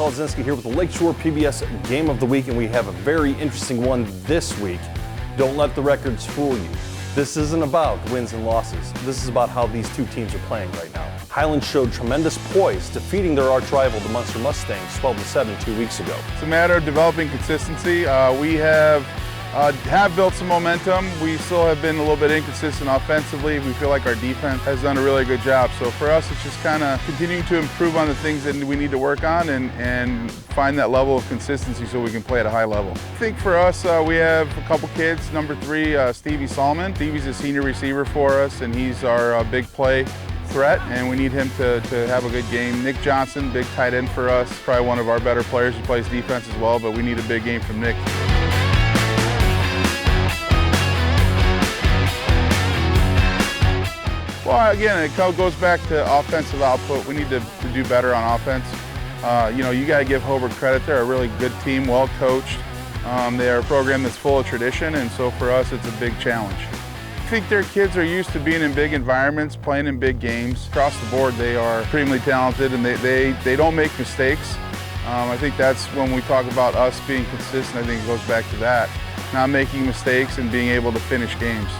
Kolodziński here with the Lakeshore PBS Game of the Week, and we have a very interesting one this week. Don't let the records fool you. This isn't about wins and losses. This is about how these two teams are playing right now. Highland showed tremendous poise, defeating their arch rival, the Munster Mustangs, 12-7 2 weeks ago. It's a matter of developing consistency. We have built some momentum. We still have been a little bit inconsistent offensively. We feel like our defense has done a really good job. So for us, it's just kind of continuing to improve on the things that we need to work on and find that level of consistency so we can play at a high level. I think for us, we have a couple kids. Number 3, Stevie Solomon. Stevie's a senior receiver for us, and he's our big play threat, and we need him to have a good game. Nick Johnson, big tight end for us. Probably one of our better players. He plays defense as well, but we need a big game from Nick. Well, again, it goes back to offensive output. We need to do better on offense. You got to give Hobart credit. They're a really good team, well coached. They're a program that's full of tradition, and so for us, it's a big challenge. I think their kids are used to being in big environments, playing in big games. Across the board, they are extremely talented, and they don't make mistakes. I think that's when we talk about us being consistent. I think it goes back to that, not making mistakes and being able to finish games.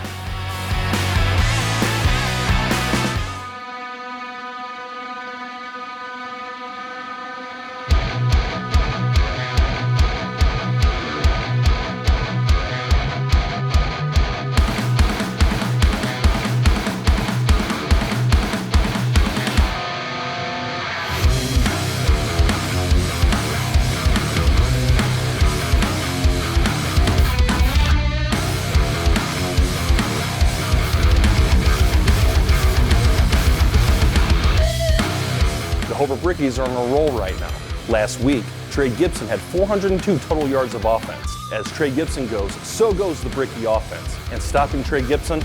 The Hobart Brickies are on a roll right now. Last week, Trey Gibson had 402 total yards of offense. As Trey Gibson goes, so goes the Bricky offense. And stopping Trey Gibson,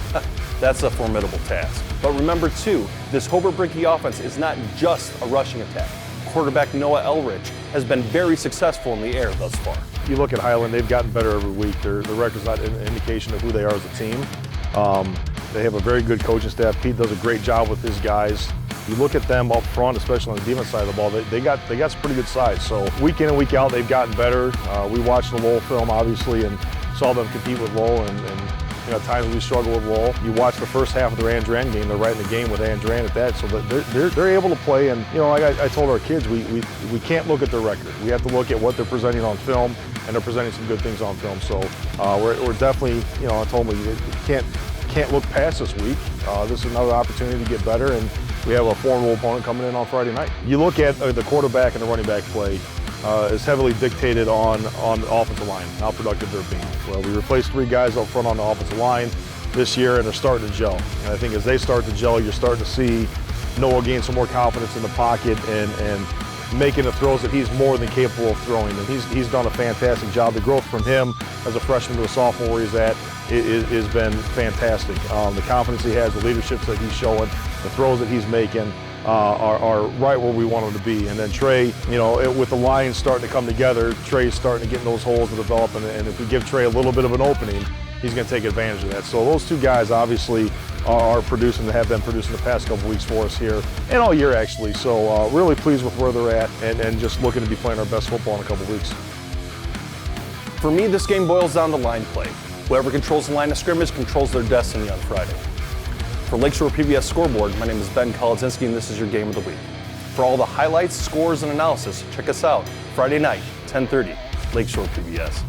that's a formidable task. But remember too, this Hobart Bricky offense is not just a rushing attack. Quarterback Noah Elrich has been very successful in the air thus far. You look at Highland, they've gotten better every week. The record's not an indication of who they are as a team. They have a very good coaching staff. Pete does a great job with his guys. You look at them up front, especially on the defense side of the ball, they got some pretty good size. So week in and week out, they've gotten better. We watched the Lowell film, obviously, and saw them compete with Lowell, and at times we struggle with Lowell. You watch the first half of their Andran game, they're right in the game with Andran at that, so they're able to play. And like I told our kids, we can't look at their record. We have to look at what they're presenting on film, and they're presenting some good things on film. So we're definitely, I told them you can't look past this week. This is another opportunity to get better, and we have a formidable opponent coming in on Friday night. You look at the quarterback and the running back play is heavily dictated on the offensive line, how productive they're being. Well, we replaced 3 guys up front on the offensive line this year, and they're starting to gel. And I think as they start to gel, you're starting to see Noah gain some more confidence in the pocket and making the throws that he's more than capable of throwing. And he's done a fantastic job. The growth from him as a freshman to a sophomore where he's at has been fantastic. The confidence he has, the leadership that he's showing, the throws that he's making are right where we want him to be. And then Trey, with the lines starting to come together, Trey's starting to get in those holes and develop. And if we give Trey a little bit of an opening, he's going to take advantage of that. So those 2 guys obviously are producing, have been producing the past couple weeks for us here, and all year actually. So really pleased with where they're at, and just looking to be playing our best football in a couple weeks. For me, this game boils down to line play. Whoever controls the line of scrimmage controls their destiny on Friday. For Lakeshore PBS Scoreboard, my name is Ben Kolodziński, and this is your Game of the Week. For all the highlights, scores, and analysis, check us out Friday night, 10:30, Lakeshore PBS.